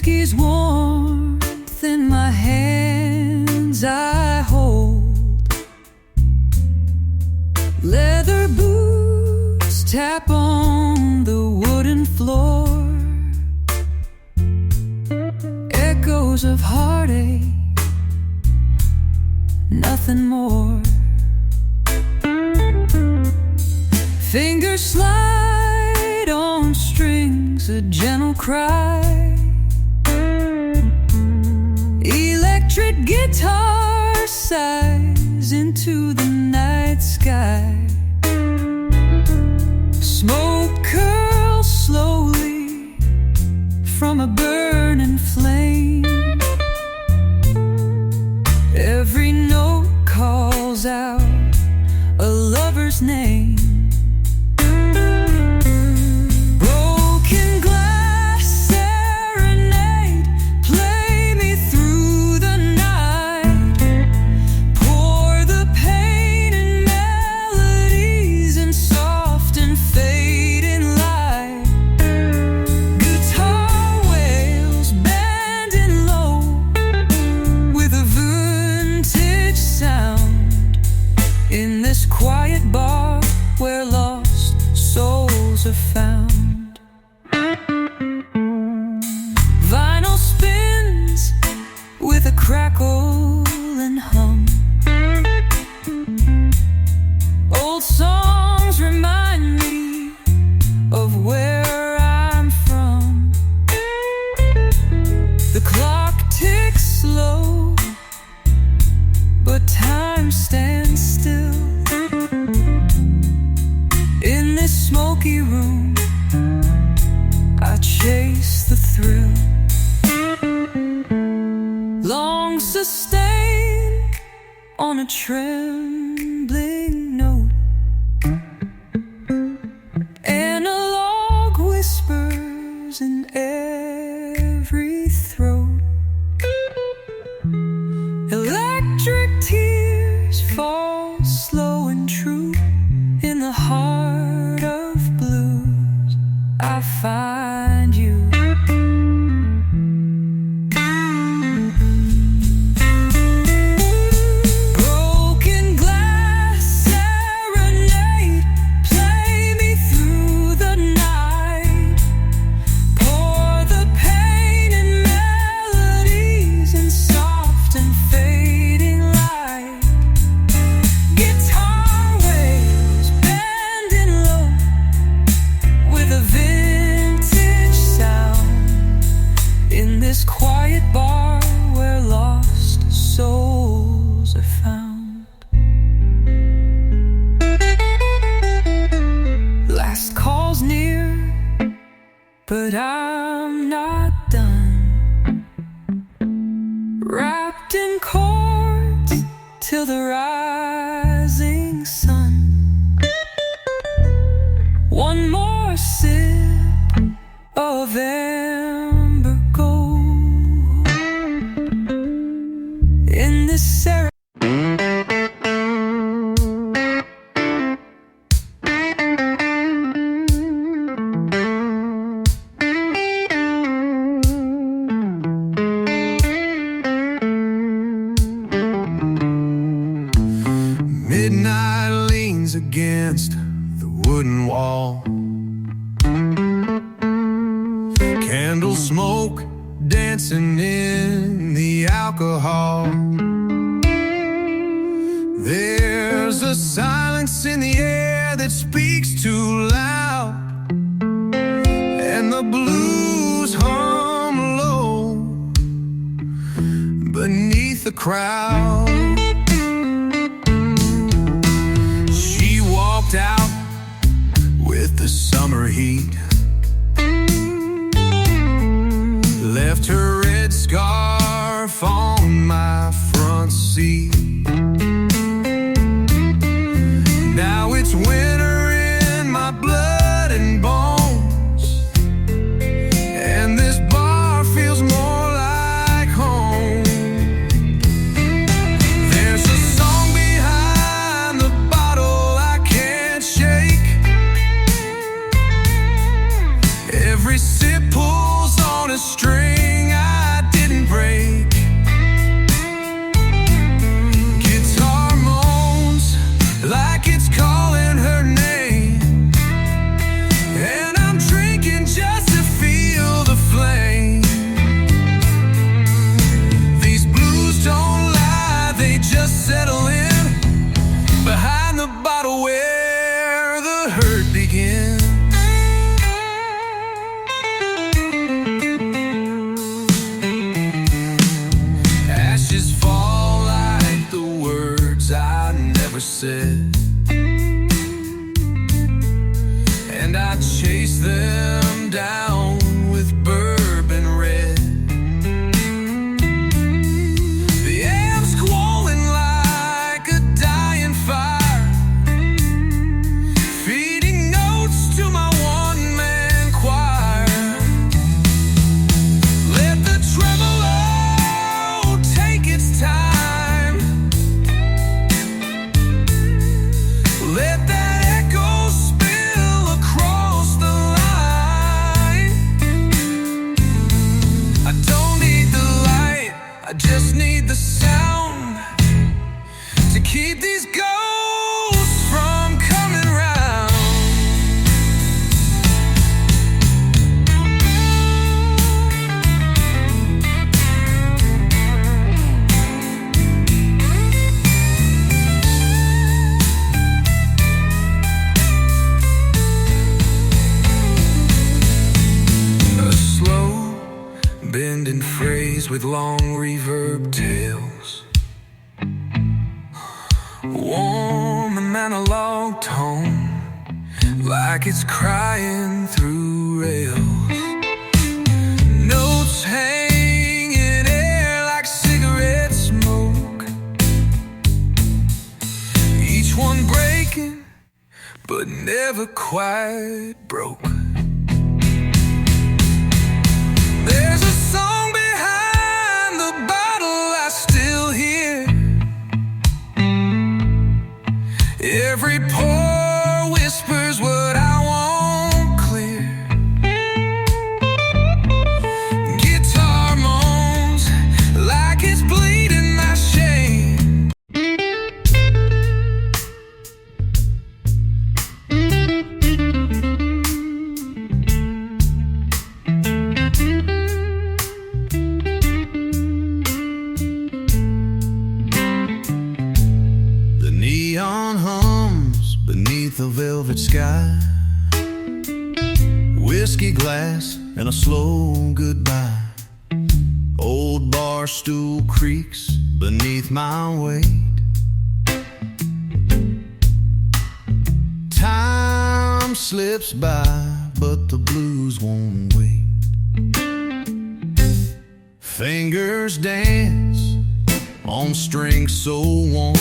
whiskey's warmth in my hands I hold. Leather boots tap on the wooden floor. Echoes of heartache, nothing more. Fingers slide on strings, a gentle cry. Electric guitar sighs into the night sky. Smoke curls slowly from a burning flame. Every note calls out a lover's name. Broken glass serenade, play me through the night. Pour the pain in melodies and soft and fading light. Guitar wails bending low with a vintage sound. In this quiet bar where lost souls are found. Vinyl spins with a crackle and hum. Old songs remind me of where I'm from. The clock ticks slow, but time stands still. In this smoky room, I chase the thrill. Long sustained on a trembling note. Analog whispers in every throat. Electric tears fall slow and true. In the heart of blues, I find you. Broken glass serenade, play me through the night. Pour the pain in melodies and soft and fading light. Guitar wails bending low with a vintage sound. In this quiet bar where lost souls are found. Last call's near, but I'm not done. Wrapped in chords till the rising sun. One more sip of amber gold. In this serenade. Midnight leans against the wooden wall. Candle smoke dancing in the alcohol. There's a silence in the air that speaks too loud, and the blues hum low beneath the crowd. She walked out with the summer heat, left her red scarf on my front seat. Now it's winter in my blood and bones, and this bar feels more like home. There's a song behind the bottle I can't shake. Every sip pulls on a string just settle in behind the bottle where the hurt begins. Ashes fall like the words I never said, and I chase them down with bourbon red. The air's squalling like a dying fire, feeding notes to my one-man choir. Let the tremolo take its time. Let that echo spill across the line. I don't need the light, I just need the sound to keep these ghosts from coming round. A slow bending phrase with long reverb tails, warm and analog tone, like it's crying through rails. Notes hang in air like cigarette smoke, each one breaking but never quite broke. There's a song behind the bottle I still hear. Every pore whispers what I won't clear. Guitar moans like it's bleeding my shame. The neon hums beneath a velvet sky, whiskey glass and a slow goodbye. Old bar stool creaks beneath my weight. Time slips by, but the blues won't wait. Fingers dance on strings so warm,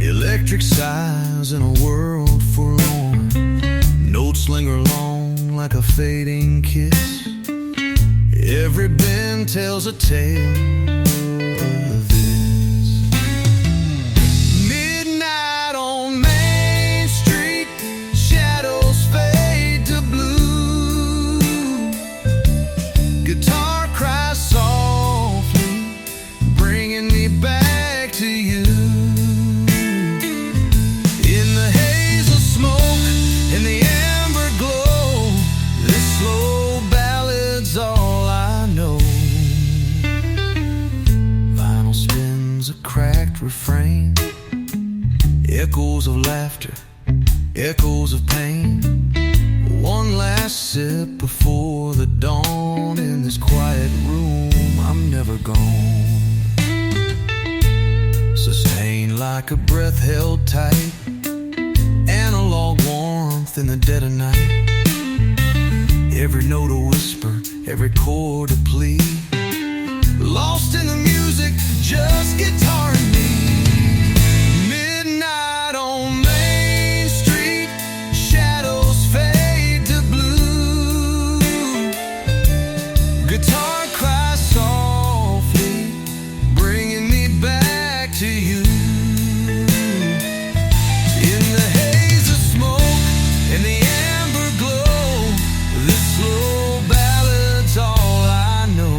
electric sighs in a world forlorn. Notes linger long like a fading kiss. Every bend tells a tale of this. Midnight on Main Street, shadows fade to blue. Guitar cries softly, bringing me back to you. In the haze of smoke, in the amber glow, this slow ballad's all I know. Vinyl spins a cracked refrain, echoes of laughter, echoes of pain. One last sip before the dawn. In this quiet room, I'm never gone. Sustained like a breath held tight, analog warmth in the dead of night. Every note a whisper, every chord a plea. Lost in the music, just guitar and me. Midnight on Main Street, shadows fade to blue. Guitar cries softly, bringing me back to you. In the haze of smoke and the amber glow, this slow ballad's all I know.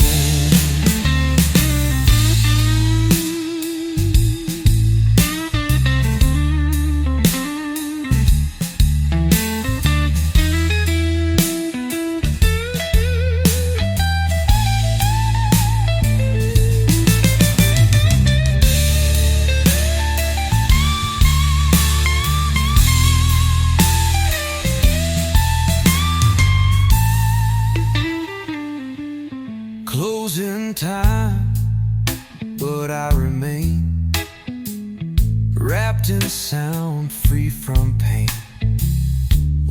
wrapped in sound, free from pain.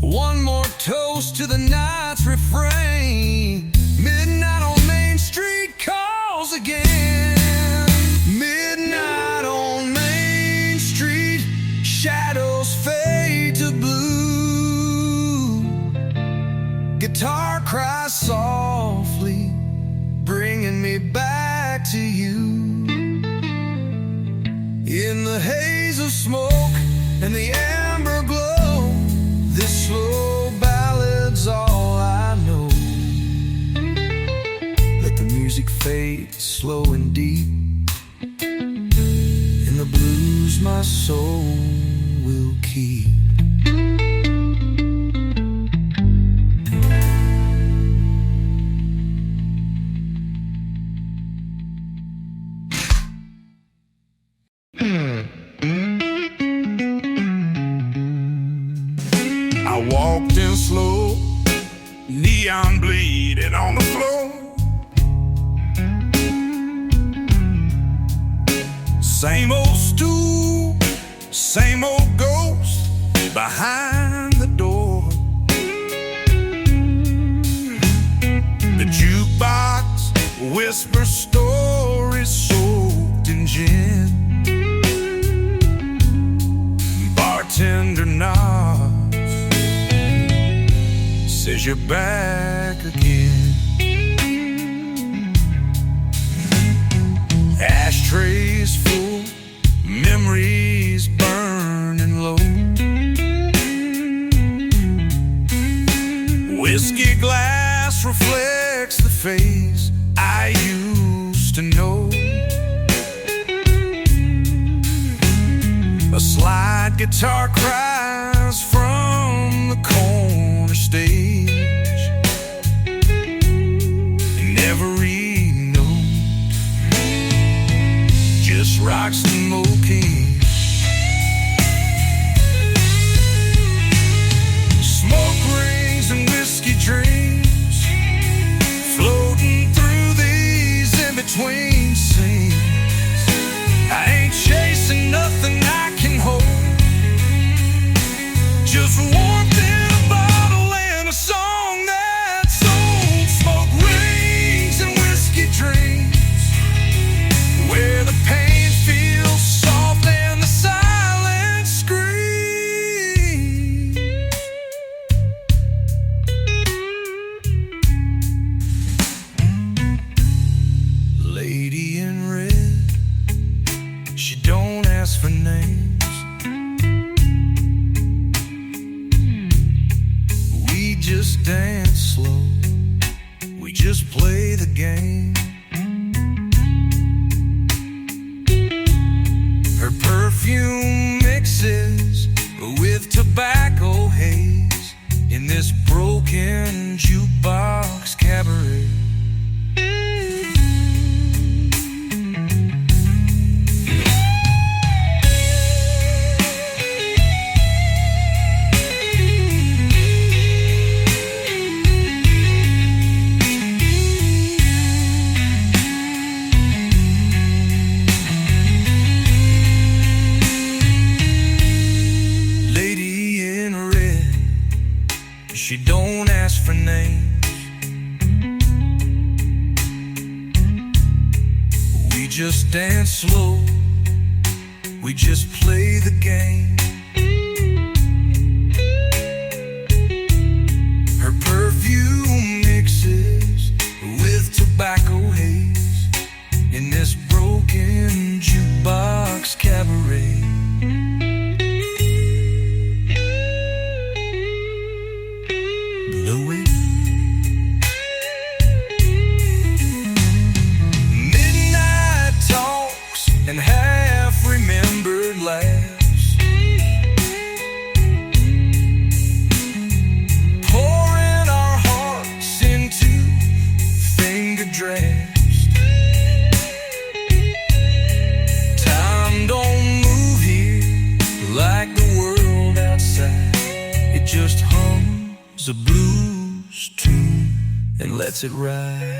One more toast to the night's refrain. Midnight on Main Street calls again. Midnight on Main Street, shadows fade to blue. Guitar cries softly, bringing me back to you. In the haze of smoke and the amber glow, this slow ballad's all I know. Let the music fade slow and deep. In the blues my soul will keep. I walked in slow, neon bleeding on the floor. Same old stool, same old ghost behind the door. The jukebox whispers stories soaked in gin. Bartender nods, says you're back again. Ashtrays full, memories burning low. Whiskey glass reflects the face I used to know. A slide guitar cries from the corner stage. And every note just rocks the smoky. Smoke rings and whiskey dreams floating through these in-between scenes. I ain't chasing nothing I can hold, just warmth in a bottle and a song that's old. Smoke rings and whiskey dreams, where the pain feels soft and the silence screams. Lady in red, she don't ask for names. We just dance slow, we just play the game. Her perfume mixes with tobacco haze in this broken jukebox cabaret. She don't ask for names. We just dance slow, we just play the game. Her perfume mixes with tobacco haze in this broken jukebox cabaret. Midnight talks and half-remembered laughs, pouring our hearts into finger drafts. Time don't move here like the world outside. It just hums a blues tune and lets it ride.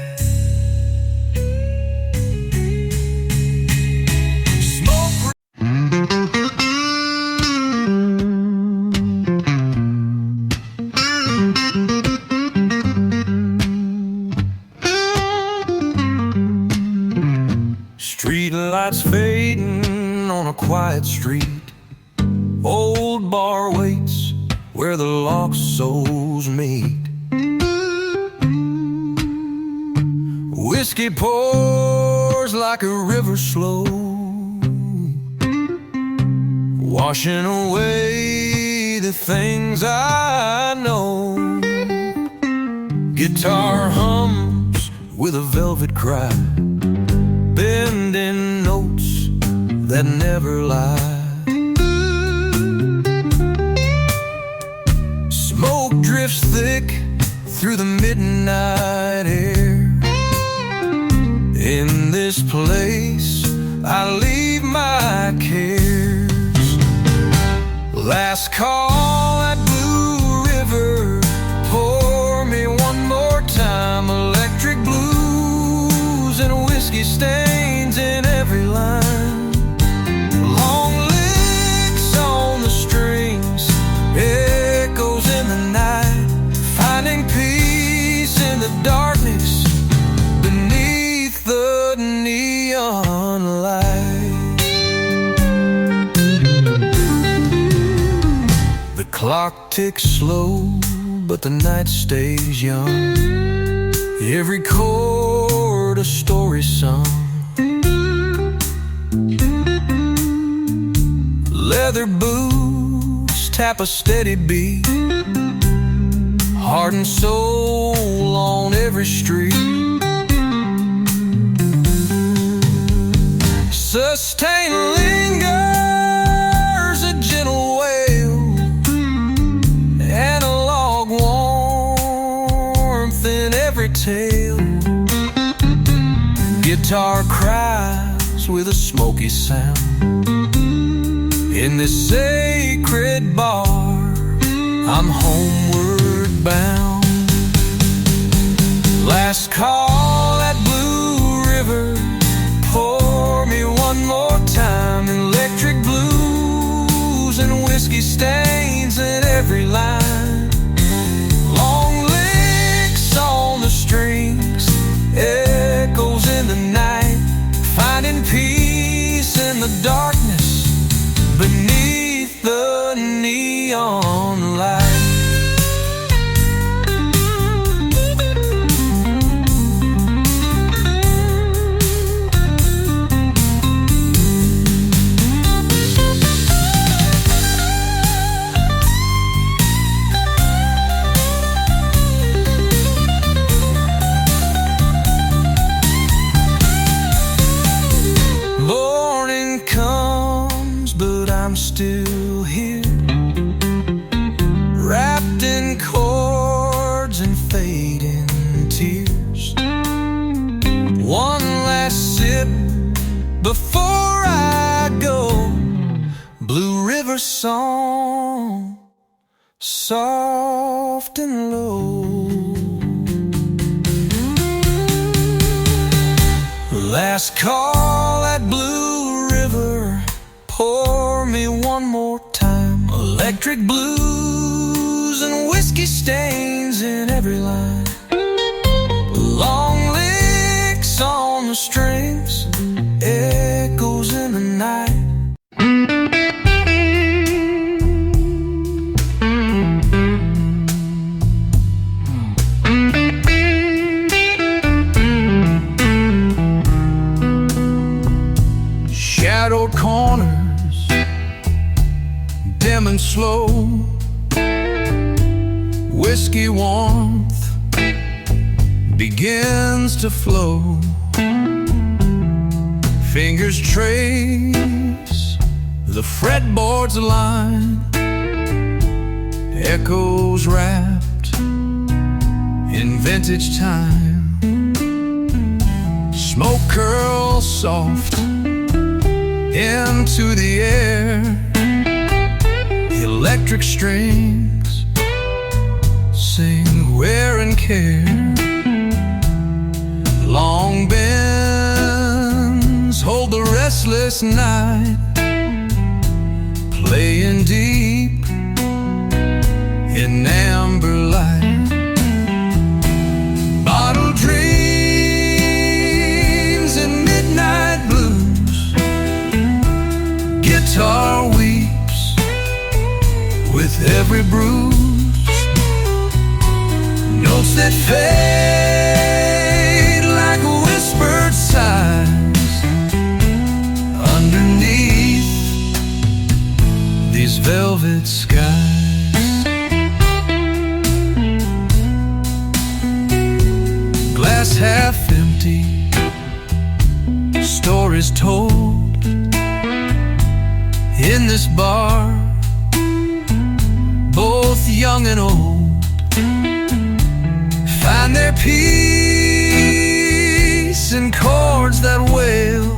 waiting on a quiet street. Old bar waits where the lost souls meet. Whiskey pours like a river slow, washing away the things I know. Guitar hums with a velvet cry, bending notes that never lie. Smoke drifts thick through the midnight air. In this place I leave my cares. Last call at Blue River, pour me one more time. Electric blues and whiskey stains in every line. Long licks on the strings, echoes in the night, finding peace in the darkness beneath the neon light. The clock ticks slow, but the night stays young. Every chord a story sung. Leather boots tap a steady beat, heart and soul on every street. Sustain lingers, a gentle wail, analog warmth in every tale. Guitar cries with a smoky sound. In this sacred bar, I'm homeward bound. Last call at Blue River, pour me one more time. Electric blues and whiskey stains in every line. Long licks on the strings, echoes in the night, finding peace in the darkness beneath the neon light. Morning comes, but I'm still here, wrapped in chords and fading tears. One last sip before I go. Blue River song, soft and low. Last call at Blue River, pour me one more time. Electric blues and whiskey stains in every line. Long licks on the strings, echoes in the night. Shadowed corners, dim and slow, whiskey warmth begins to flow. Fingers trace the fretboard's line, echoes wrapped in vintage time. Smoke curls soft into the air, electric strings sing wear and care. Long bends hold the restless night, playing deep in amber light. Bottle dreams and midnight blues, every bruise, notes that fade like whispered sighs underneath these velvet skies. Glass half empty, stories told in this bar, both young and old find their peace in chords that wail,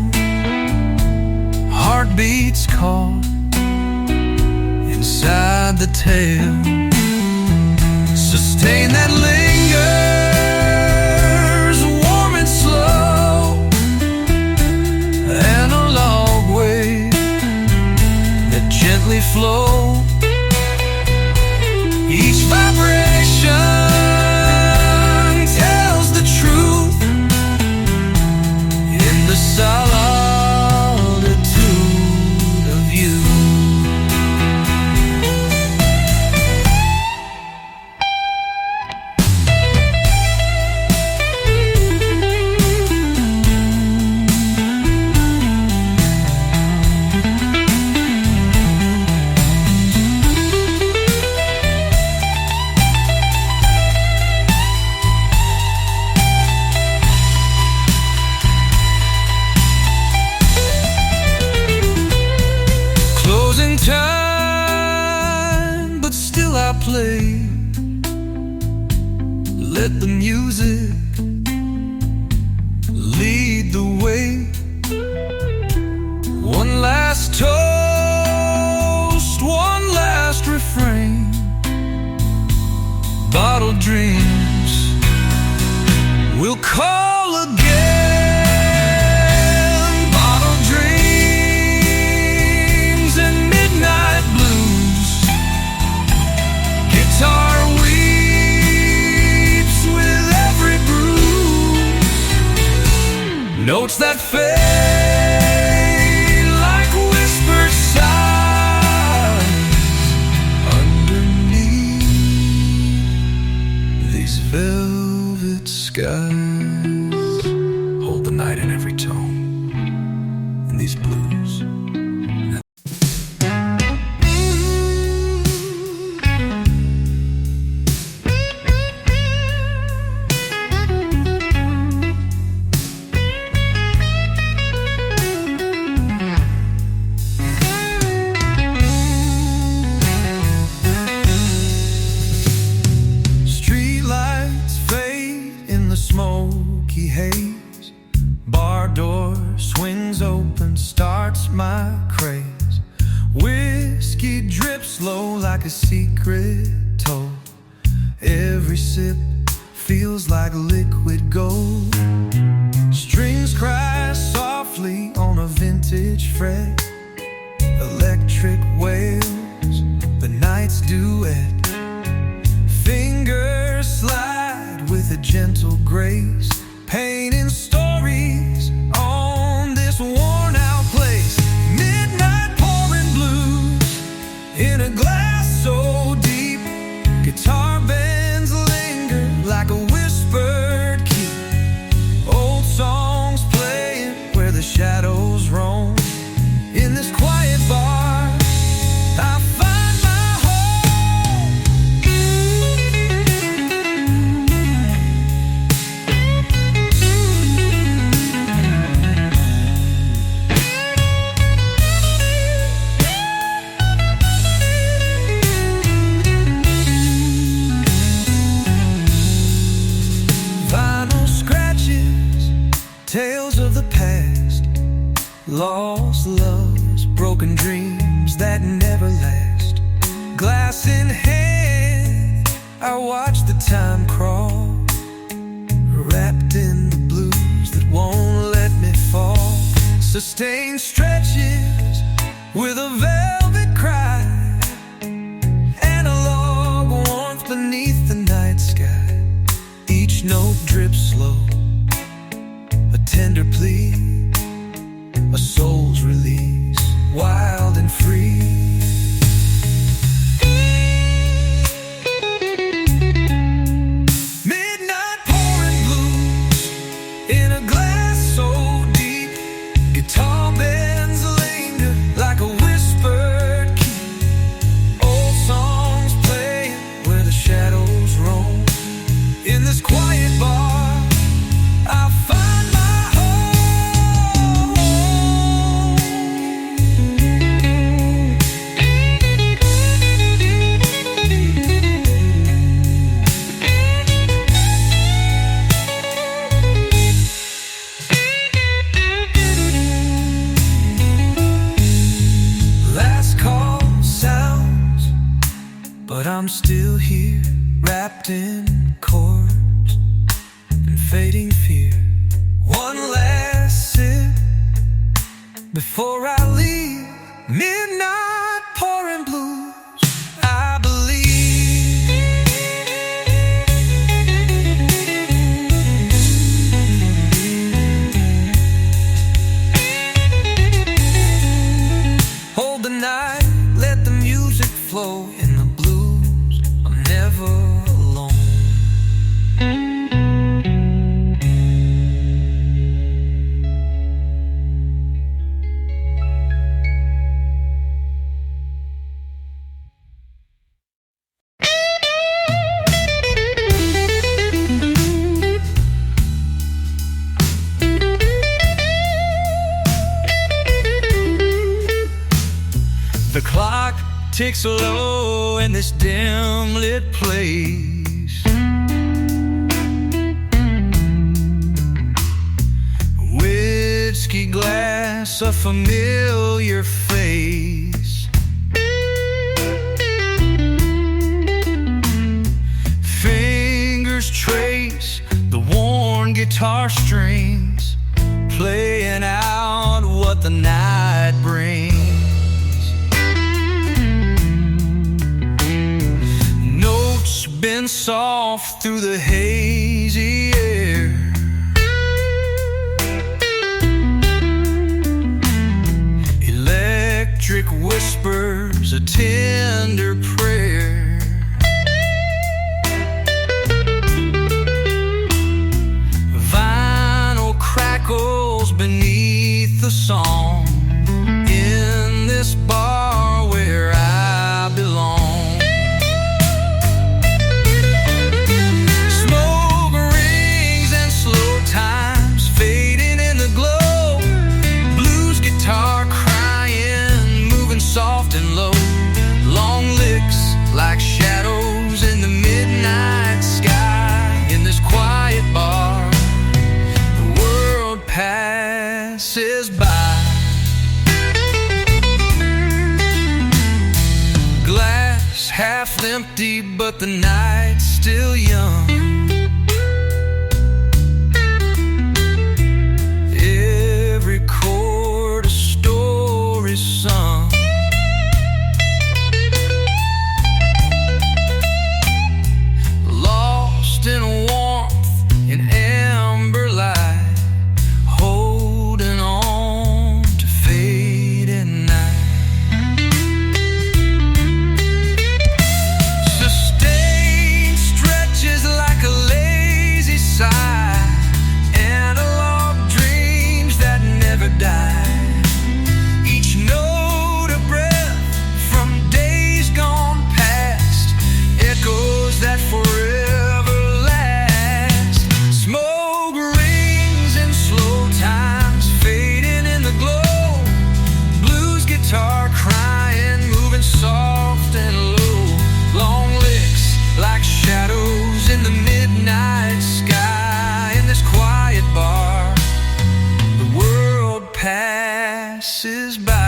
heartbeats caught inside the tale, sustain that lingers warm and slow, analog wave that gently flow. Each vibration tells the truth in the solitude of you. Time, but still I play. Let the music lead the way. One last toast, one last refrain. Bottled dreams we'll call again. Guitar weeps with every bruise, notes that fade like whispered sighs underneath these velvet skies. Hold the night in every tone in these blues. Smoky haze, bar door swings open, starts my craze. Whiskey drips slow like a secret told. Every sip feels like liquid gold. Strings cry softly on a vintage fret. Electric wails, the night's duet. Fingers slide with a gentle grace, painting stories on this worn out place. Midnight pouring blues in a glass so deep. Guitar bends linger like a whispered key. Old songs playing where the shadows roam. In this quiet bar I find my home. Vinyl scratches, tales of the past, lost loves, broken dreams that never last. Glass in hand, I watch the time crawl, wrapped in the blues that won't let me fall. Sustained stretches with a velvet cry, analog warmth beneath the night sky. Each note drips slow, a tender plea, a soul's release, wild and free. I'm still here, wrapped in chords and fading fear. One last sip before I leave. Midnight pouring blues, I believe. Hold the night, let the music flow. In the blues, I'm never alone. The clock ticks low in this dim lit place. Whiskey glass, a familiar face. Fingers trace the worn guitar strings, playing out what the night brings. Been soft through the hazy air. Electric whispers, a tender prayer. Vinyl crackles beneath the song. In this bar where I belong. Soft and low, long licks like shadows in the midnight sky. In this quiet bar, the world passes by. Glass half empty, but the night's still young. Every chord a story sung. In warmth, in amber light, holding on to fading night. Sustained stretches like a lazy sigh, analog dreams that never die. Each note a breath from days gone past, echoes that forever. Soft and low, long licks like shadows in the midnight sky. In this quiet bar, the world passes by.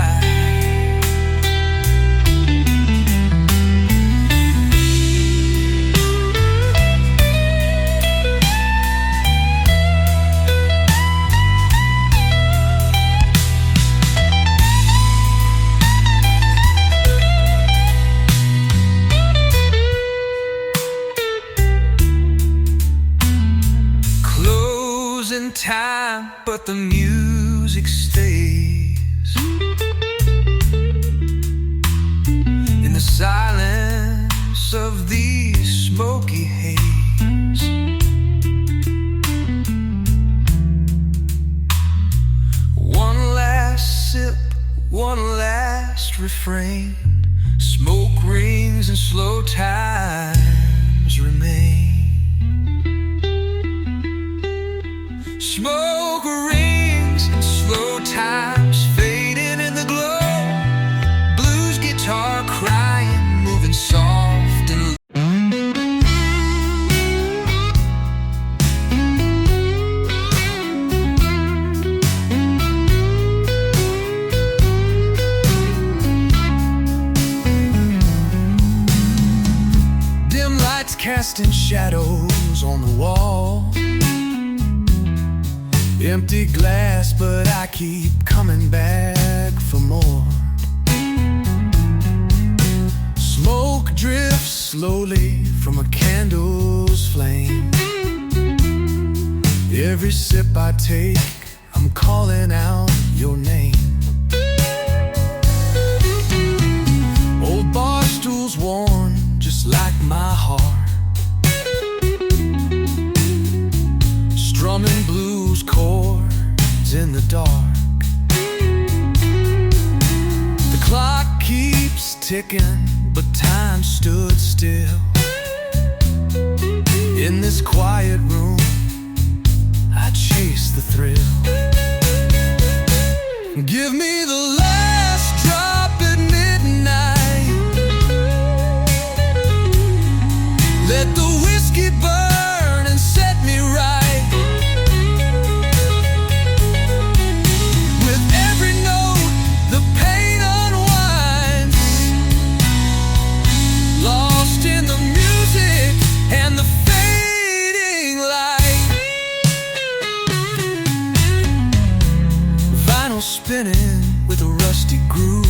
Time, but the music stays. In the silence of these smoky haze, one last sip, one last refrain. Smoke rings and slow times remain. Smoke rings and slow times fading in the glow. Blues guitar crying, moving soft and casting shadows on the wall. Empty glass, but I keep coming back for more. Smoke drifts slowly from a candle's flame. Every sip I take, I'm calling out your name. Old bar stools worn just like my heart, strumming blues chords in the dark. The clock keeps ticking, but time stood still. In this quiet room, I chase the thrill. Give me the last drop at midnight. Let the whiskey burn and set me right. With every note, the pain unwinds, lost in the music and the fading light. Vinyl spinning with a rusty groove,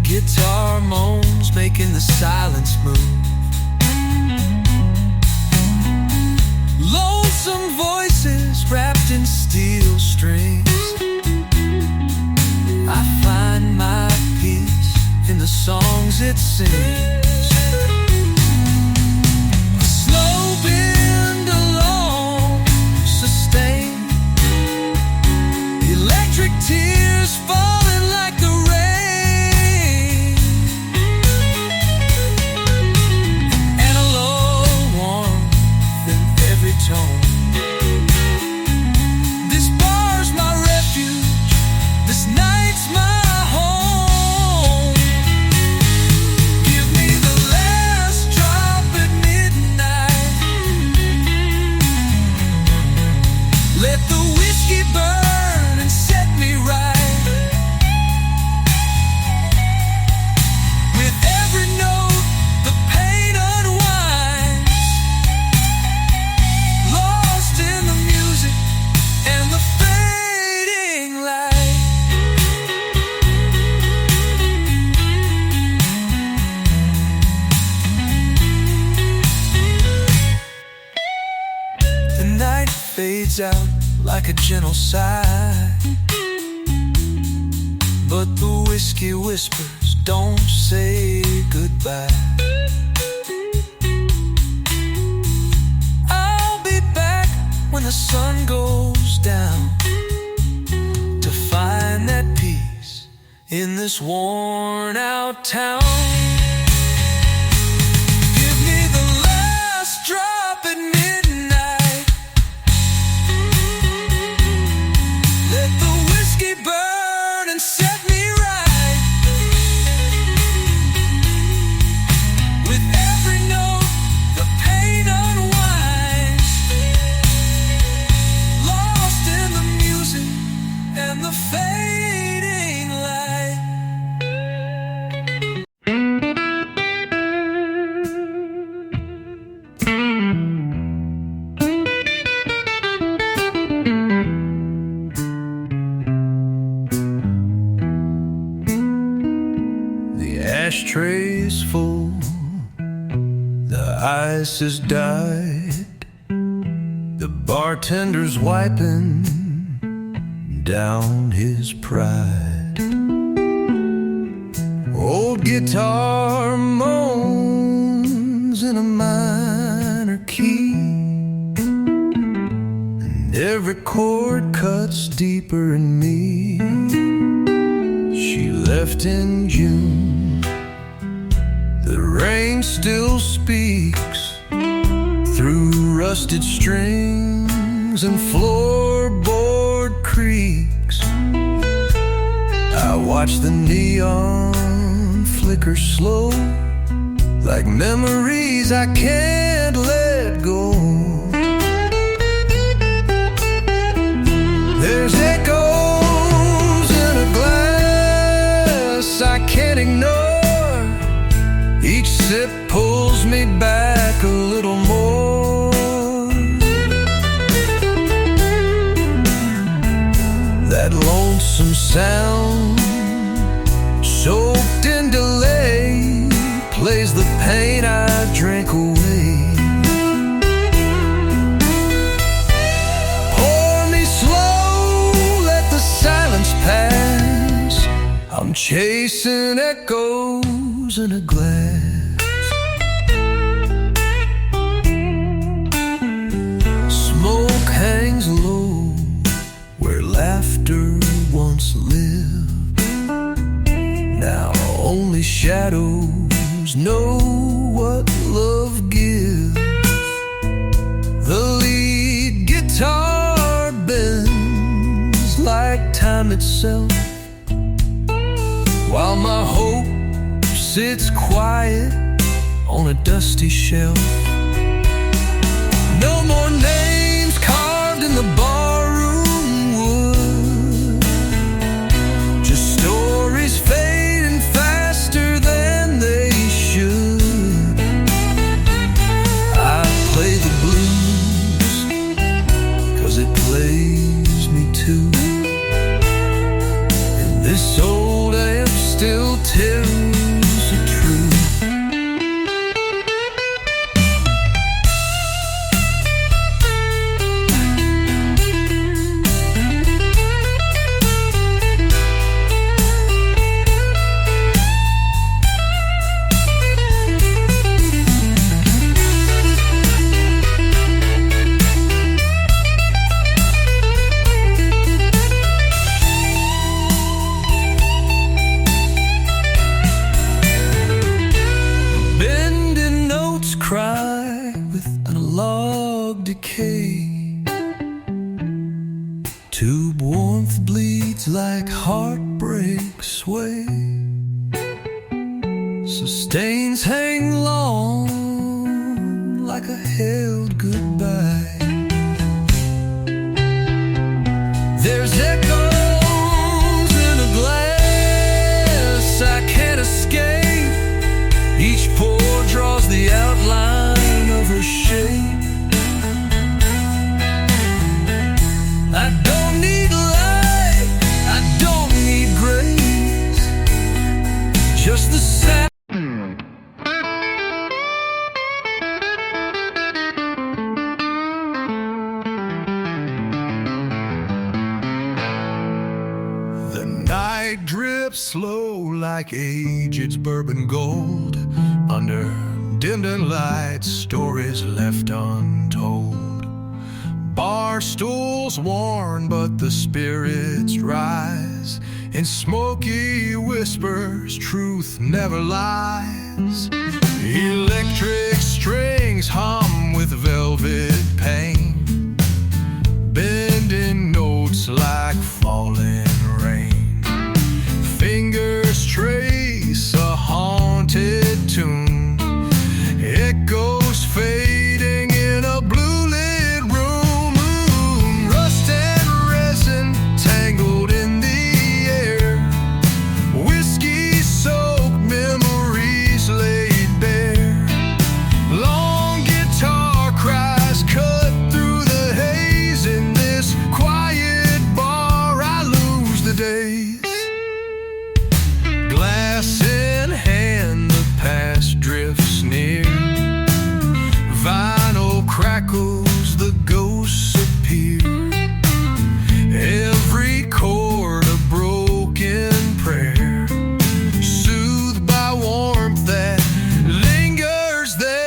guitar moans making the silence move. Lonesome voices wrapped in steel strings. I find my peace in the songs it sings. Slow bend along, sustain. Electric tears falling like the rain. And a low warmth in every tone. This bar's my refuge, this night's my home. Give me the last drop at midnight. Let the whiskey burn and set me right. With every note, the pain unwinds, lost in the music and the fading light. The night fades out like a gentle sigh, but the whiskey whispers don't say goodbye. I'll be back when the sun goes down to find that peace in this worn out town. Give me the last drop at midnight. Let the whiskey burn and set me right. With every note, the pain unwinds, lost in the music and the fading light. The ashtray's full, the ice is dyed, the bartender's wiping down his pride. Old guitar moans in a minor key, and every chord cuts deeper in me. She left in June, the rain still speaks through rusted strings and floorboard creaks. I watch the neon flicker slow, like memories I can't let go. There's echoes in a glass I can't ignore, that lonesome sound, soaked in delay, plays the pain I drank away. Pour me slow, let the silence pass. I'm chasing echoes in a glass. Smoke hangs low where laughter once lived. Now only shadows know what love gives. The lead guitar bends like time itself, while my hope sits quiet on a dusty shelf. No more names carved in the barroom wood, just stories fading faster than they should. I play the blues 'cause it plays me too, and this old amp still tells the truth. Cry with analog decay. Tube warmth bleeds like heartbreak sway. Sustains hang long like a held goodbye. There's echoes in a glass I can't escape. Each pore draws the outline of her shape. I don't need light, I don't need grace, just the sound. The night drips slow like aged bourbon gold. Under dimmed lights, stories left untold. Bar stools worn, but the spirits rise. In smoky whispers, truth never lies. Electric strings hum with velvet pain, bending notes like falling rain. Fingers trace a haunted tune, echoes fading in a blue-lit room. Rust and resin tangled in the air, whiskey-soaked memories laid bare. Long guitar cries cut through the haze. In this quiet bar I lose the days. Glass in hand, the past drifts near. Vinyl crackles, the ghosts appear. Every chord a broken prayer, soothed by warmth that lingers there.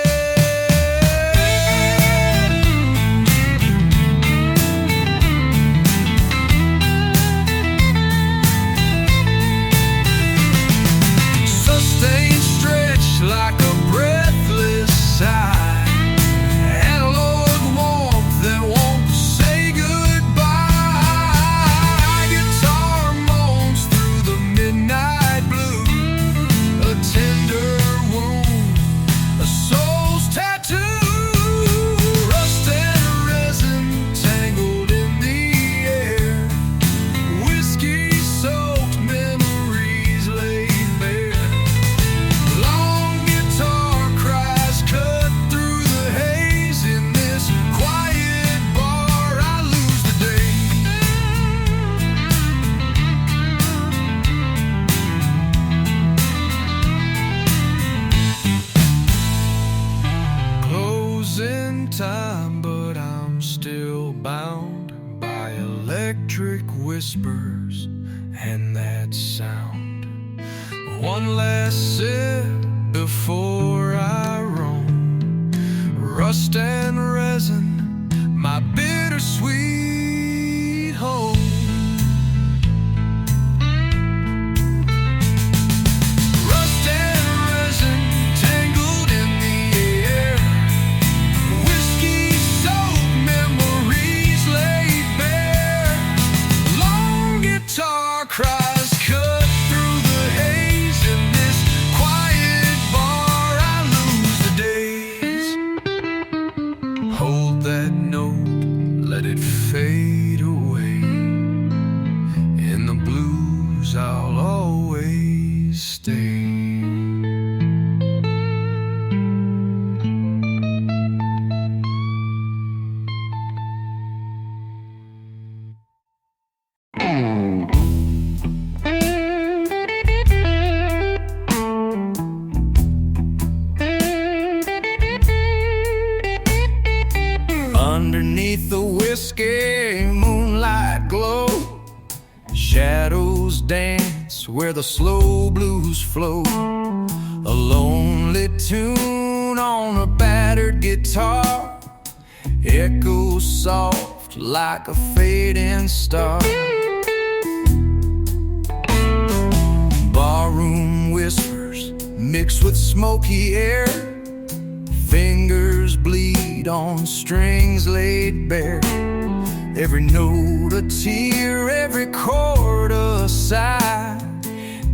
whispers and that sound. One last sip before I roam. Rust and resin, my bittersweet home. Rust and resin tangled in the air. Whiskey-soaked memories laid bare. Long guitar cries cut through the haze. In this quiet bar I lose the days. Hold that note, let it fade away. In the blues I'll always stay. Underneath the whiskey moonlight glow, shadows dance where the slow blues flow. A lonely tune on a battered guitar echoes soft like a fading star. Barroom whispers mix with smoky air. Fingers bleed on strings laid bare. Every note a tear, every chord a sigh.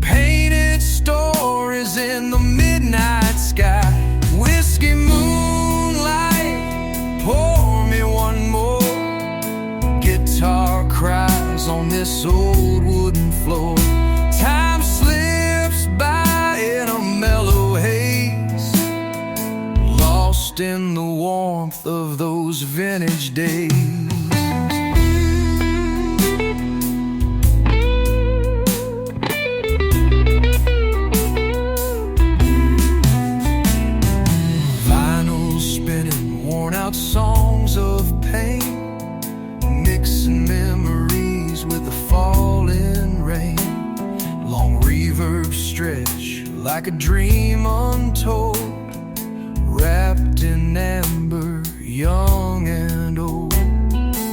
Painted stories in the midnight sky. Whiskey moonlight, pour me one more. Guitar cries on this old wooden floor. Time slips by in a mellow haze, lost in the warmth of those vintage days. Vinyl spinning, worn out songs of pain, mixing memories with the falling rain. Long reverb stretch like a dream untold, wrapped in amber, young and old.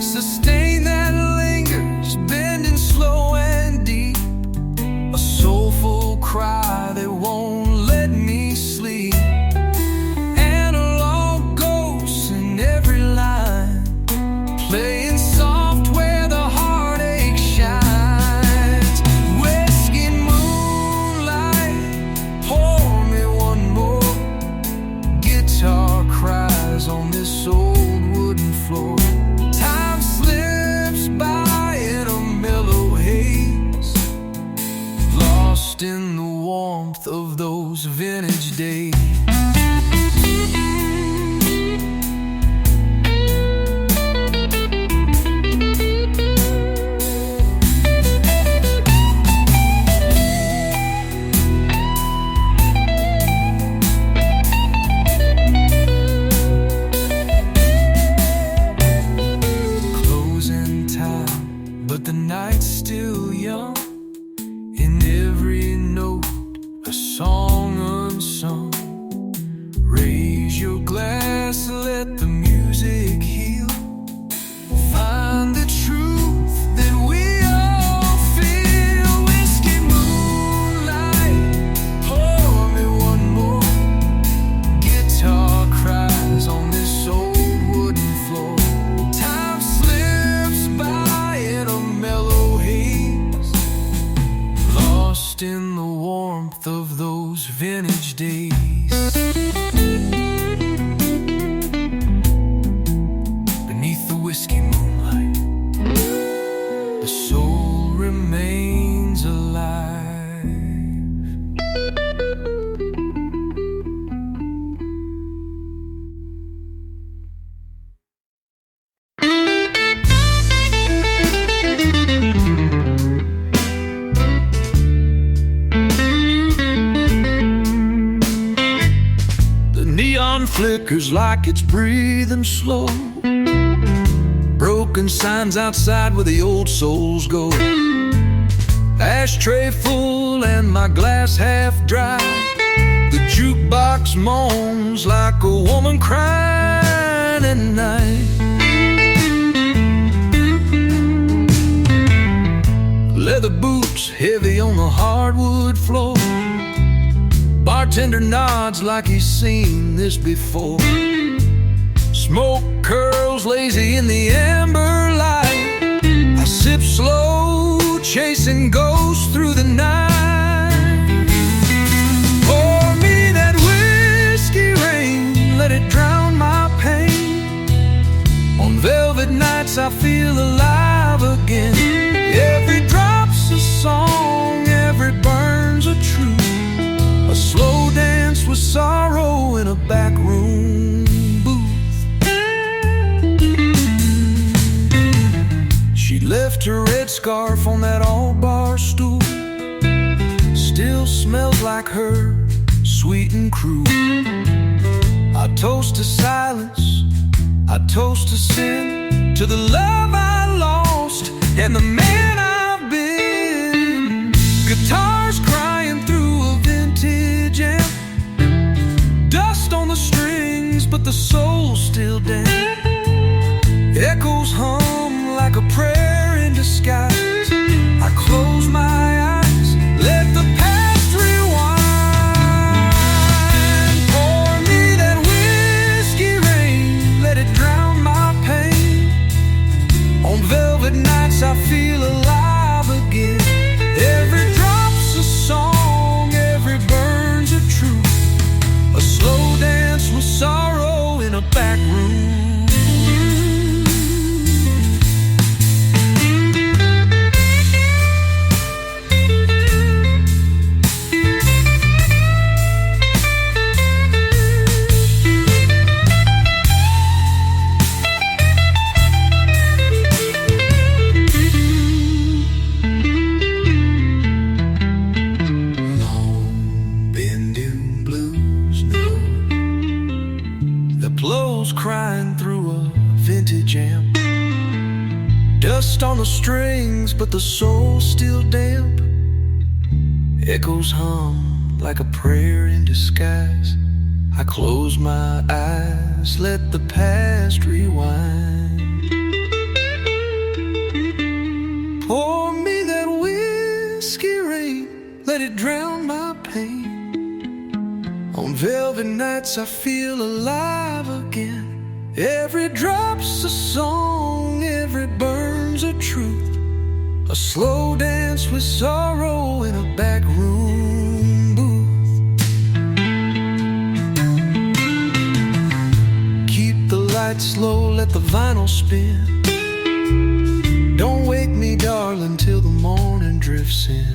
Sustain that lingers, bending slow and deep. A soulful cry that won't let me sleep. Analog ghosts in every line, playing soft where the heartache shines. Whiskey moonlight, pour me one more. Guitar cries on this old wooden floor. Time slips by in a mellow haze, lost in the warmth of those vintage days. Closing time, but the night's still young. In every note, a song unsung. Raise your glass, let the music heal. Find the truth that we all feel. Whiskey moonlight, pour me one more. Guitar cries on this old wooden floor. Time slips by in a mellow haze, lost in the warmth of those vintage days. Beneath the whiskey moonlight, the soul remains alive. The neon flickers like it's breathing slow. Broken broken signs outside where the old souls go. Ashtray full and my glass half dry. The jukebox moans like a woman crying at night. Leather boots heavy on the hardwood floor. Bartender nods like he's seen this before. Smoke curls lazy in the amber light. I sip slow, chasing ghosts through the night. Pour me that whiskey rain, let it drown my pain. On velvet nights I feel alive again. Every drop's a song, every burn's a truth. A slow dance with sorrow in a back room booth. She left her red scarf on that old bar stool. Still smells like her, sweet and cruel. I toast to silence, I toast to sin, to the love I lost and the man I've been. Guitars crying through a vintage amp. Dust on the strings, but the soul's still damp. Echoes hum like a prayer in disguise. I close my eyes, let the past rewind. Pour me that whiskey rain, let it drown my pain. On velvet nights I feel alive again. Every drop's a song, every burn's a truth. A slow dance with sorrow in a back room. Crying through a vintage amp. Dust on the strings, but the soul's still damp. Echoes hum like a prayer in disguise. I close my eyes, let the past rewind. Pour me that whiskey rain, let it drown my pain. On velvet nights I feel alive again. Every drop's a song, every burn's a truth. A slow dance with sorrow in a back room booth. Keep the lights low, let the vinyl spin. Don't wake me, darling, till the morning drifts in.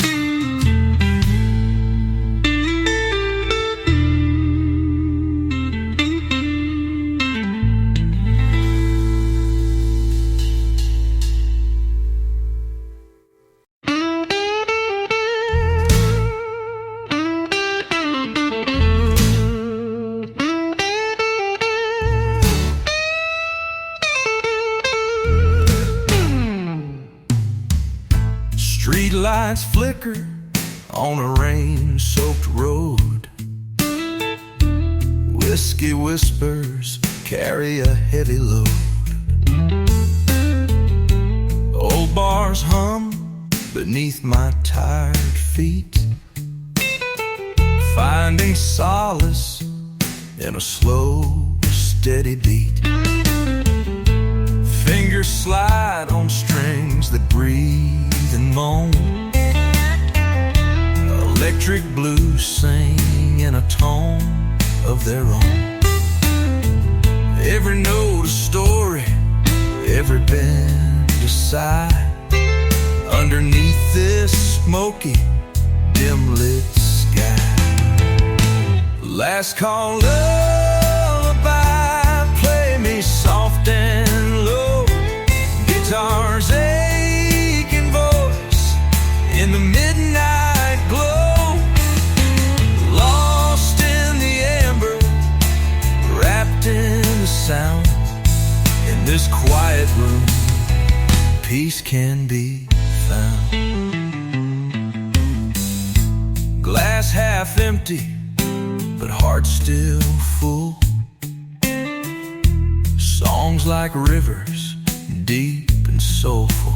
Street lights flicker on a rain-soaked road. Whiskey whispers carry a heavy load. Old bars hum beneath my tired feet, finding solace in a slow, steady beat. Fingers slide on strings that breathe and moan. Electric blues sing in a tone of their own. Every note a story, every bend a sigh. Underneath this smoky, dim-lit sky. Last call lullaby, play me soft and low. Guitar's aching voice in the midnight glow. Lost in the amber, wrapped in the sound. In this quiet room, half empty, but heart still full. Songs like rivers, deep and soulful.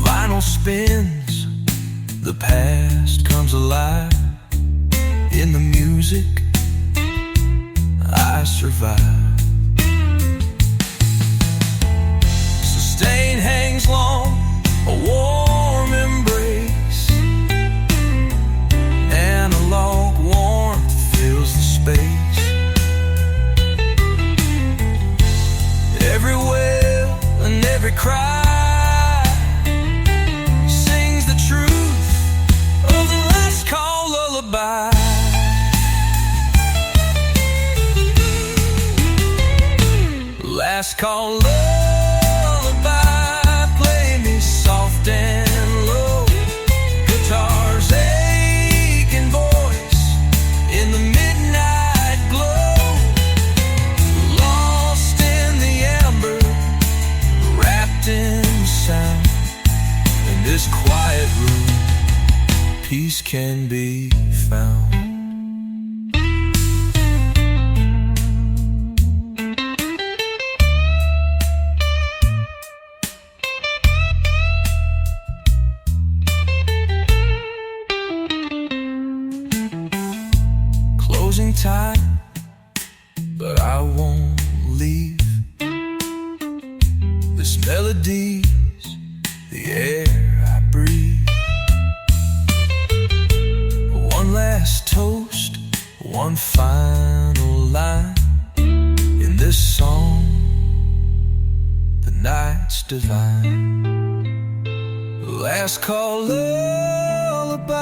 Vinyl spins, the past comes alive. In the music, I survive. Sustain hangs long, a warm embrace. Analog warmth fills the space. Every wail and every cry sings the truth of the last call lullaby. Last call lullaby, play me soft and low. Guitar's aching voice in the midnight glow. Lost in the amber, wrapped in sound. In this quiet room, peace can be found. Closing time, but I won't leave. This melody's the air I breathe. One last toast, one final line. In this song, the night's divine. Last call lullaby,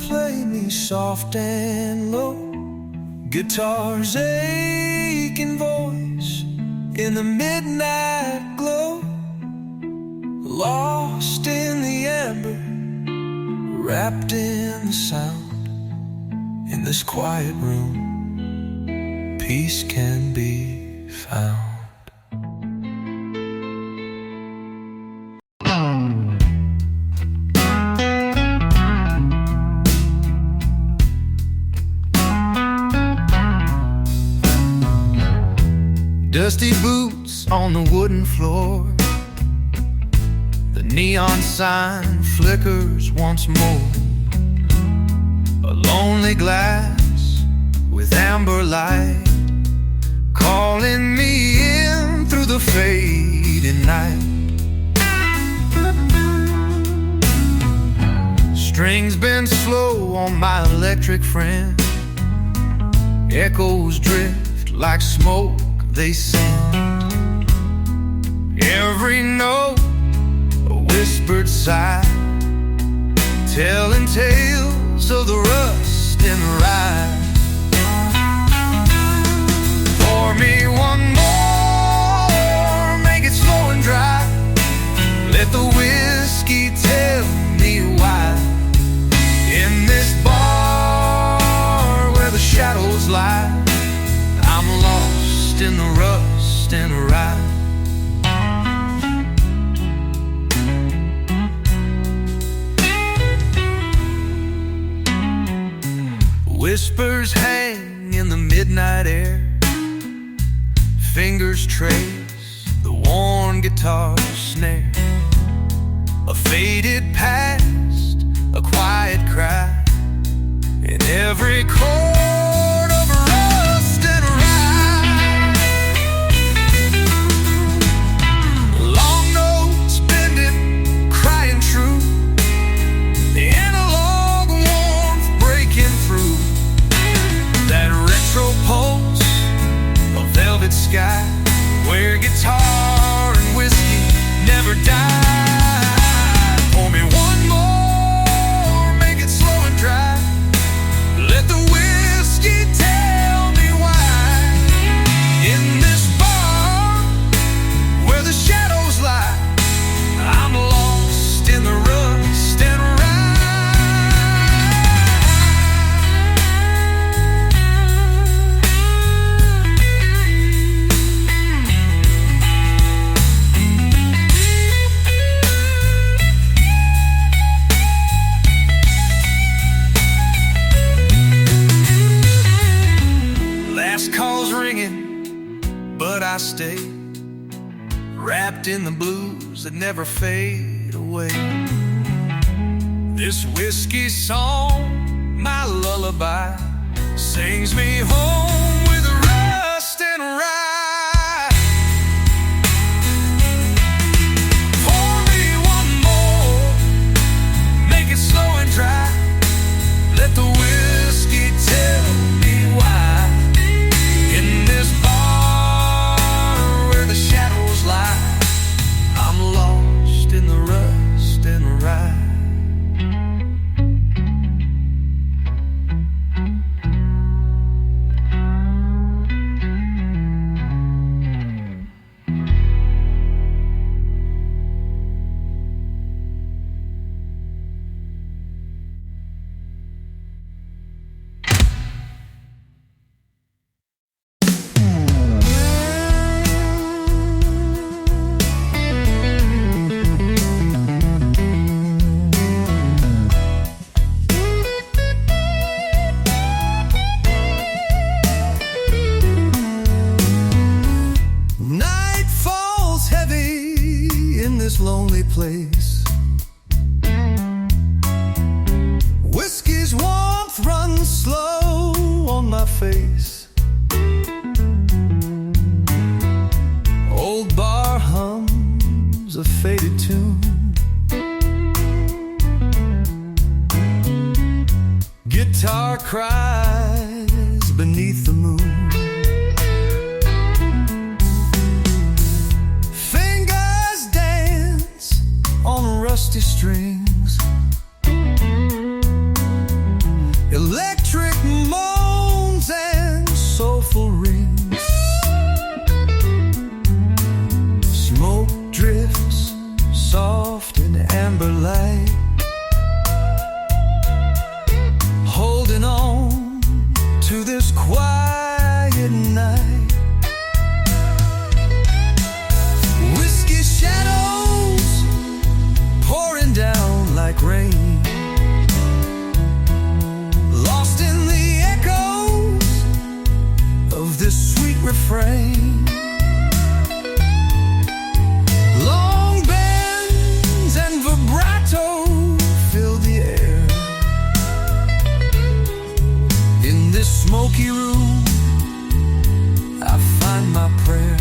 play me soft and low. Guitar's aching voice in the midnight glow. Lost in the amber, wrapped in the sound. In this quiet room, peace can be found. Dusty boots on the wooden floor. The neon sign flickers once more. A lonely glass with amber light calling me in through the fading night. Strings bend slow on my electric friend. Echoes drift like smoke, they sing. Every note a whispered sigh, telling tales of the rust and the rye. Pour me one more, make it slow and dry. Let the whiskey tell me why. In this bar where the shadows lie, I'm lost in the rust and the rye. Whispers hang in the midnight air. Fingers trace the worn guitar snare. A faded past, a quiet cry in every chord of rust and rye. Long notes bending, crying true. The analog warmth breaking through. That retro pulse, a velvet sky, where guitar and whiskey never die. Pour me one more, make it slow and dry. Let the wind in the blues that never fade away. This whiskey song, my lullaby, sings me home with rust and rye. Pour me one more, make it slow and dry. Let the whiskey tell me why. In this bar where the shadows lie, I'm lost in the rust and rye. Lonely place, whiskey's warmth runs slow on my face. Old bar hums a faded tune. Guitar cries beneath the moon. Rusty strings, electric moans and soulful rings. Smoke drifts soft in amber light, holding on to this quiet night. Whiskey shadows pouring down like rain, lost in the echoes of this sweet refrain. Long bends and vibrato fill the air. In this smoky room I find my prayer.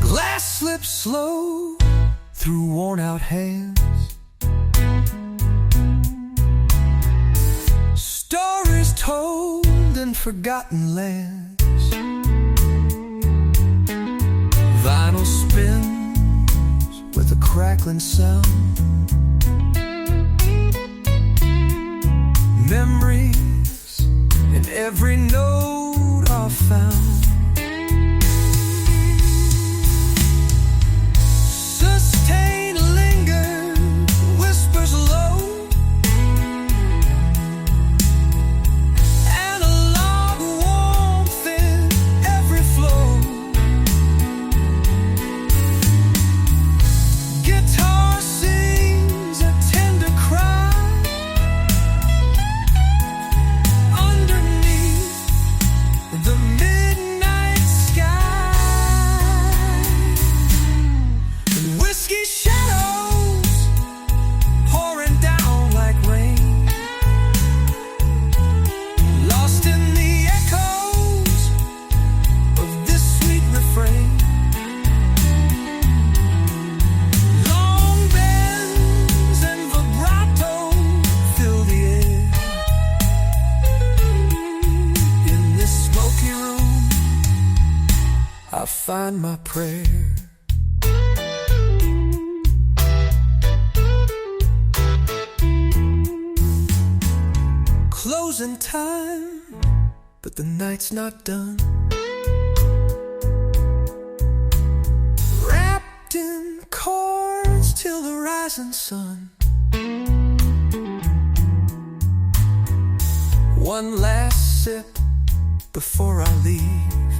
Glass slips slow through worn-out hands. Stories told in forgotten lands. Vinyl spins with a crackling sound. Memories in every note are found. Sustain linger, whispers low. Analog warmth in every flow. Guitar sings a tender cry underneath the midnight sky. Whiskey shadows pouring down like rain, lost in the echoes of this sweet refrain. Long bends and vibrato fill the air. In this smoky room I find my prayer. Closing time, but the night's not done. Wrapped in chords till the rising sun. One last sip before I leave.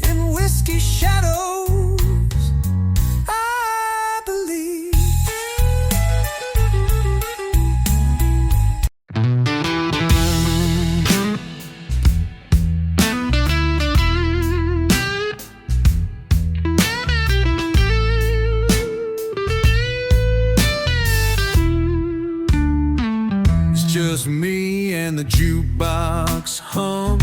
In whiskey shadows I believe. the jukebox hum.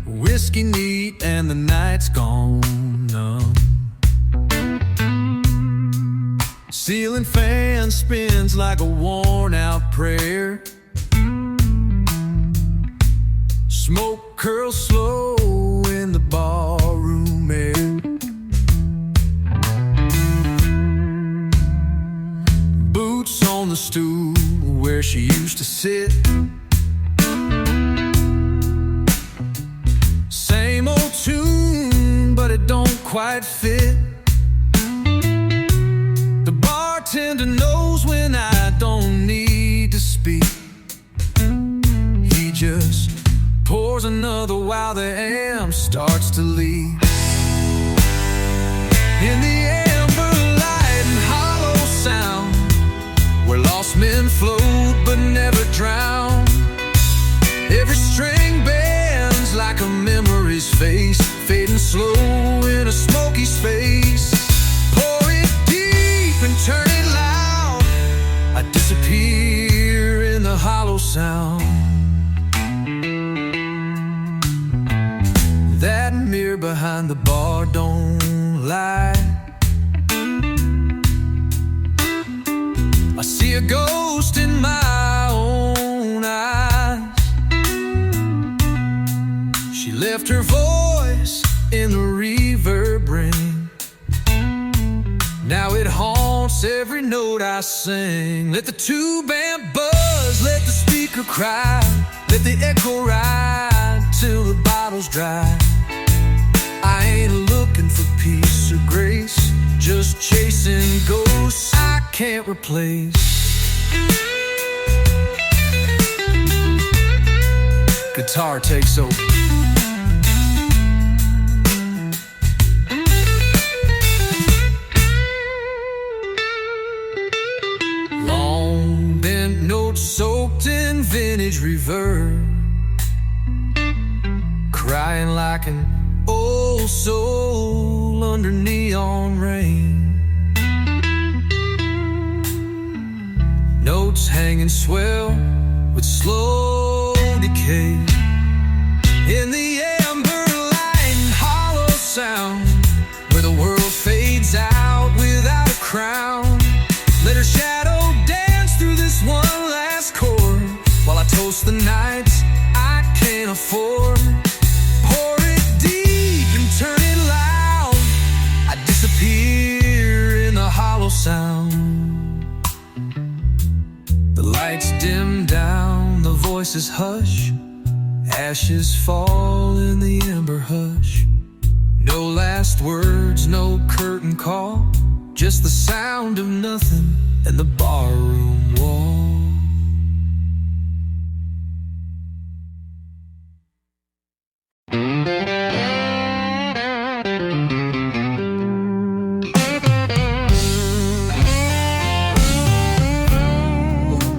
Whiskey neat and the night's gone numb. Ceiling fan spins like a worn-out prayer. Smoke curls slow in the ballroom air. Boots on the stool where she used to sit. Same old tune, but it don't quite fit. The bartender knows when I don't need to speak. He just pours another while the amp starts to leak. In the amber light and hollow sound, where lost men float but never drown. Every string bends like a memory's face, fading slow in a smoky space. Pour it deep and turn it loud. I disappear in the hollow sound. That mirror behind the bar don't lie. I see a ghost in my own eyes. She left her voice in the reverb ring. Now it haunts every note I sing. Let the tube amp buzz, let the speaker cry, let the echo ride till the bottle's dry. I ain't looking for peace or grace, just chasing ghosts I can't replace. Guitar takes over. Long bent notes soaked in vintage reverb, crying like an old soul under neon rain. Notes hanging swell with slow decay. In the amber light and hollow sound, where the world fades out without a crown. Let her shadow dance through this one last chord, while I toast the nights I can't afford. Pour it deep and turn it loud. I disappear in the hollow sound. The lights dim down, the voices hush. Ashes fall in the amber hush. No last words, no curtain call, just the sound of nothing and the barroom wall.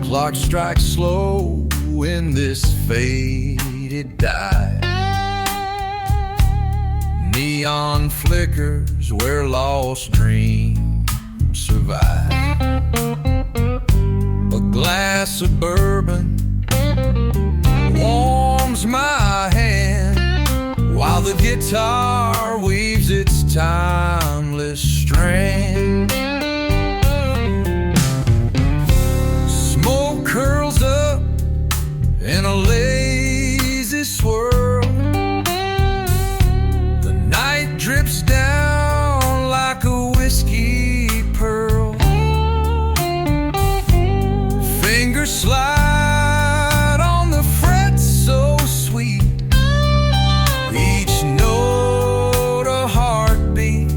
Clock strikes slow in this faded dive. Neon flickers where lost dreams survive. A glass of bourbon warms my hand, while the guitar weaves its timeless strand. Smoke curls up in a lazy swirl. The night drips down like a whiskey pearl. Fingers slide on the frets so sweet. Each note a heartbeat,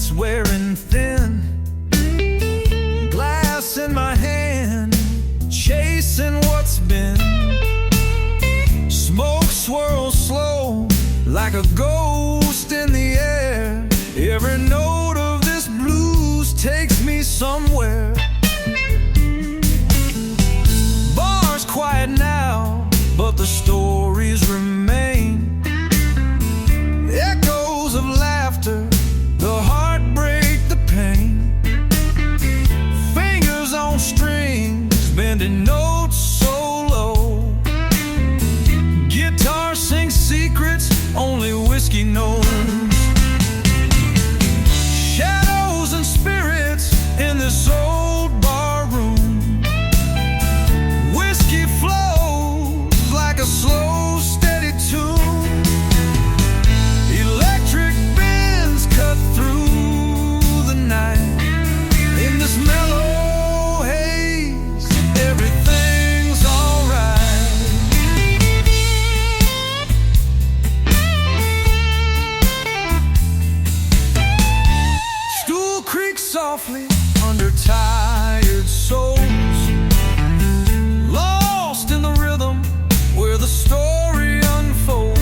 it's wearing thin. Glass in my hand, chasing what's been. Smoke swirls slow like a ghost in the air. Every note of this blues takes me somewhere. Bar's quiet now, but the stories remain. Echoes of laughter, the heartbreak, the pain. Fingers on strings, bending notes so low. Guitar sings secrets only whiskey knows. Shadows and spirits in this old bar room. Whiskey flows like a slow, steady tune. Electric bends cut through the night. In this mellow haze, everything's alright. Stool creaks softly under tired souls. Lost in the rhythm where the story unfolds.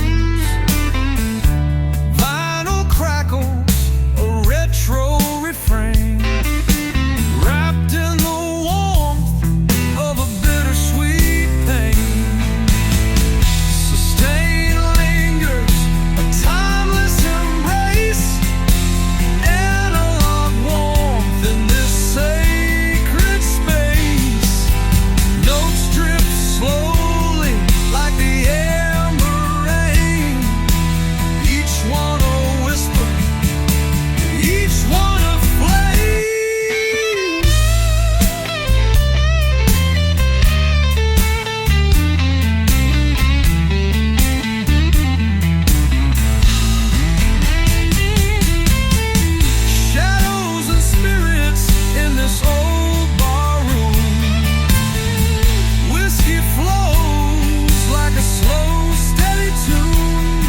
Vinyl crackles, a retro refrain. Wrapped in the warmth of a bittersweet pain. Sustain lingers, a timeless embrace. Analog warmth in this sacred space. Notes drip slowly like the amber rain. Each one a whisper, each one a flame. Shadows and spirits in this old bar room. Whiskey flows like a slow, steady tune.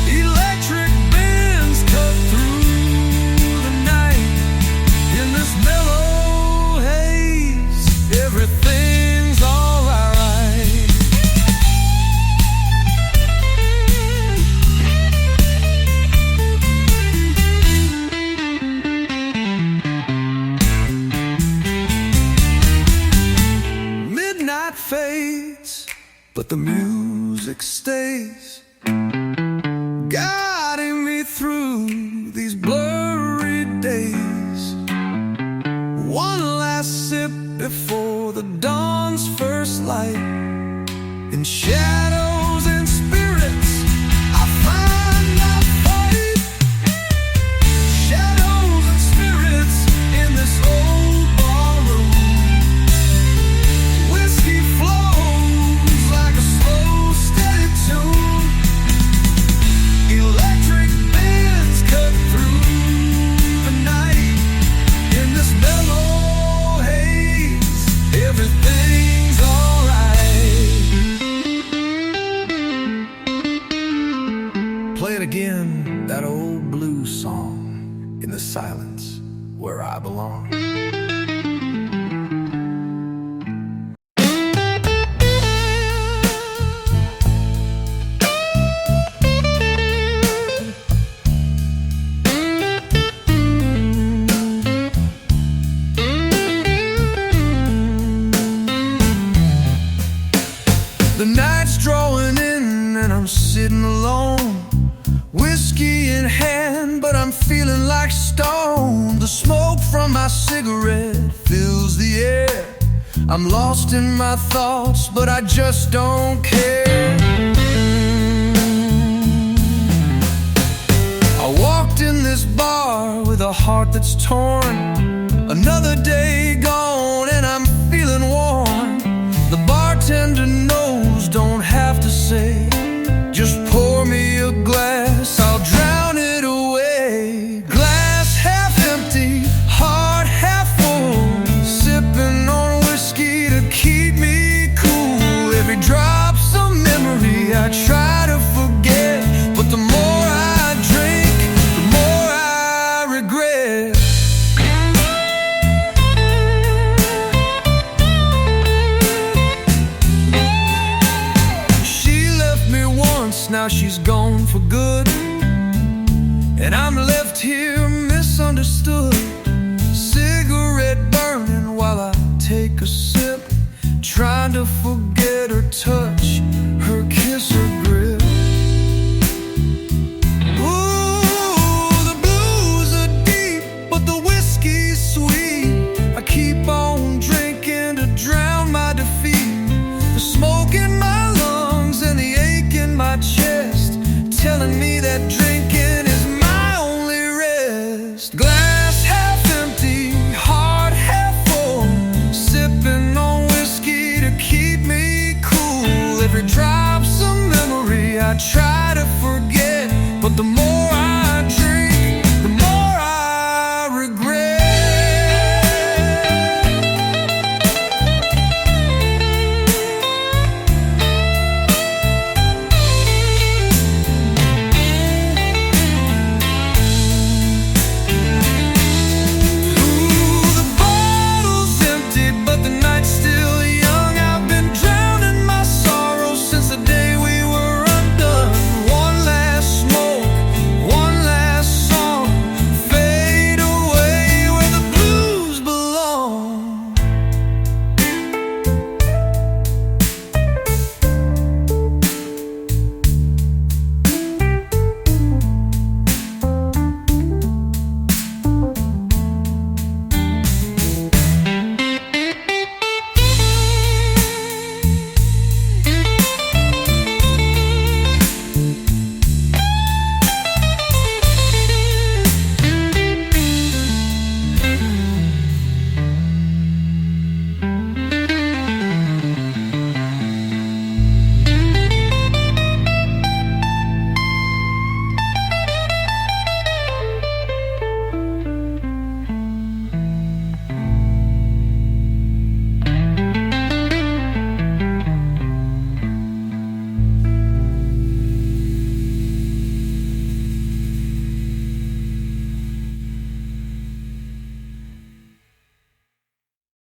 Electric bends cut through the night. In this mellow haze, everything's alright. Midnight fades, but the music stays, guiding me through these blurry days. One last sip before the dawn's first light. In shadows and spirits, I find my fight. Shadows and spirits in this old bar room. Whiskey flows like a slow, steady tune. Electric bends cut through the night. In this mellow haze, everything's alright. Play it again, that old blues song, in the silence where I belong. The night's drawing in and I'm sitting alone. Whiskey in hand, but I'm feeling like stone. The smoke from my cigarette fills the air. I'm lost in my thoughts, but I just don't care. I walked in this bar with a heart that's torn. Another day gone and I'm feeling worn. The bartender knows, don't have to say. Just pour me a glass, I'll drown it away. Glass half empty, heart half full. Sipping on whiskey to keep me cool. Every drop's a memory I try to forget, but the more I drink, the more I now she's gone for good, and I'm left here misunderstood. Cigarette burning while I take a sip, trying to forget